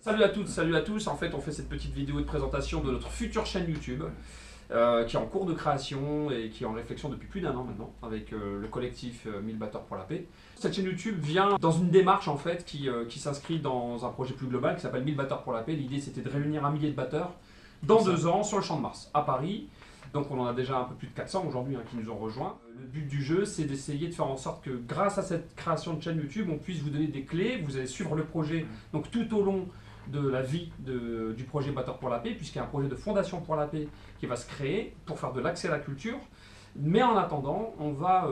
Salut à toutes, salut à tous. En fait, on fait cette petite vidéo de présentation de notre future chaîne YouTube qui est en cours de création et qui est en réflexion depuis plus d'1 an maintenant avec le collectif 1000 batteurs pour la paix. Cette chaîne YouTube vient dans une démarche en fait qui s'inscrit dans un projet plus global qui s'appelle 1000 batteurs pour la paix. L'idée c'était de réunir 1 millier de batteurs dans 2 ans sur le Champ de Mars à Paris. Donc on en a déjà un peu plus de 400 aujourd'hui qui nous ont rejoints. Le but du jeu, c'est d'essayer de faire en sorte que grâce à cette création de chaîne YouTube, on puisse vous donner des clés. Vous allez suivre le projet donc tout au long de la vie du projet Batteurs pour la paix, puisqu'il y a un projet de fondation pour la paix qui va se créer pour faire de l'accès à la culture. Mais en attendant, on va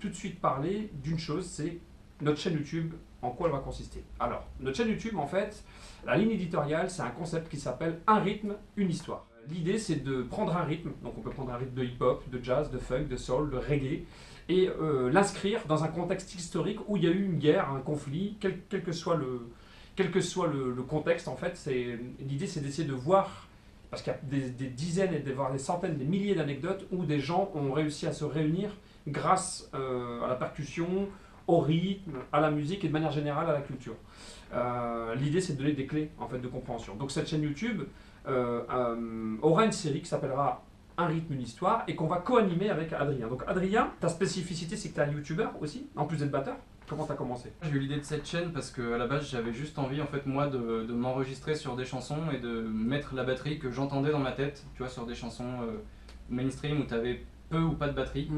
tout de suite parler d'une chose, c'est notre chaîne YouTube, en quoi elle va consister. Alors, notre chaîne YouTube, en fait, la ligne éditoriale, c'est un concept qui s'appelle un rythme, une histoire. L'idée, c'est de prendre un rythme, donc on peut prendre un rythme de hip-hop, de jazz, de funk, de soul, de reggae, et l'inscrire dans un contexte historique où il y a eu une guerre, un conflit, quel que soit le contexte, en fait, l'idée c'est d'essayer de voir, parce qu'il y a des dizaines et voire des centaines, des milliers d'anecdotes où des gens ont réussi à se réunir grâce à la percussion, au rythme, à la musique et de manière générale à la culture. L'idée c'est de donner des clés en fait, de compréhension. Donc cette chaîne YouTube aura une série qui s'appellera Un rythme, une histoire et qu'on va co-animer avec Adrien. Donc Adrien, ta spécificité c'est que tu es un youtubeur aussi, en plus d'être batteur. Comment t'as commencé? J'ai eu l'idée de cette chaîne parce qu'à la base j'avais juste envie en fait moi de m'enregistrer sur des chansons et de mettre la batterie que j'entendais dans ma tête, tu vois, sur des chansons mainstream où t'avais peu ou pas de batterie.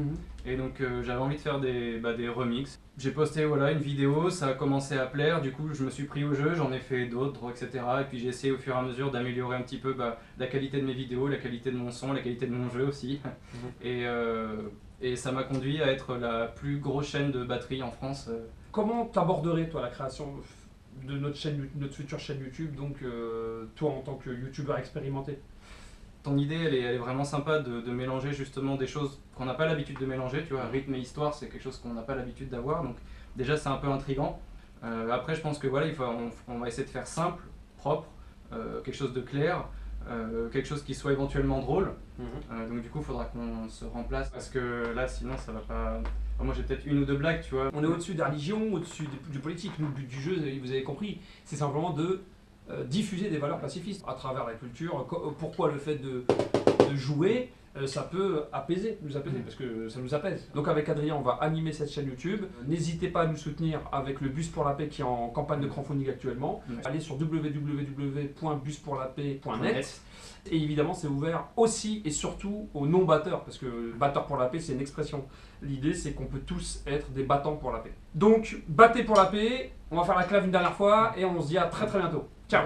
Et donc j'avais envie de faire des remixes. J'ai posté voilà, une vidéo, ça a commencé à plaire, du coup je me suis pris au jeu, j'en ai fait d'autres, etc. Et puis j'ai essayé au fur et à mesure d'améliorer un petit peu la qualité de mes vidéos, la qualité de mon son, la qualité de mon jeu aussi. Et ça m'a conduit à être la plus grosse chaîne de batterie en France. Comment t'aborderais toi la création de notre future chaîne YouTube, donc toi en tant que youtubeur expérimenté? Ton idée elle est vraiment sympa de mélanger justement des choses qu'on n'a pas l'habitude de mélanger, tu vois, rythme et histoire c'est quelque chose qu'on n'a pas l'habitude d'avoir, donc déjà c'est un peu intriguant. Après je pense que voilà, on va essayer de faire simple, propre, quelque chose de clair, quelque chose qui soit éventuellement drôle. Donc du coup il faudra qu'on se remplace parce que là sinon ça va pas... Enfin, moi j'ai peut-être une ou deux blagues, tu vois. On est au-dessus de la religion, au-dessus du politique. Nous, le but du jeu, vous avez compris, c'est simplement de diffuser des valeurs pacifistes à travers la culture. Pourquoi le fait de jouer, ça peut nous apaiser, parce que ça nous apaise. Donc avec Adrien, on va animer cette chaîne YouTube. N'hésitez pas à nous soutenir avec le Bus pour la paix qui est en campagne de crowdfunding actuellement. Allez sur www.busporlapaix.net. Et évidemment, c'est ouvert aussi et surtout aux non-batteurs, parce que batteur pour la paix, c'est une expression. L'idée, c'est qu'on peut tous être des battants pour la paix. Donc, battez pour la paix. On va faire la clave une dernière fois et on se dit à très très bientôt. Ciao!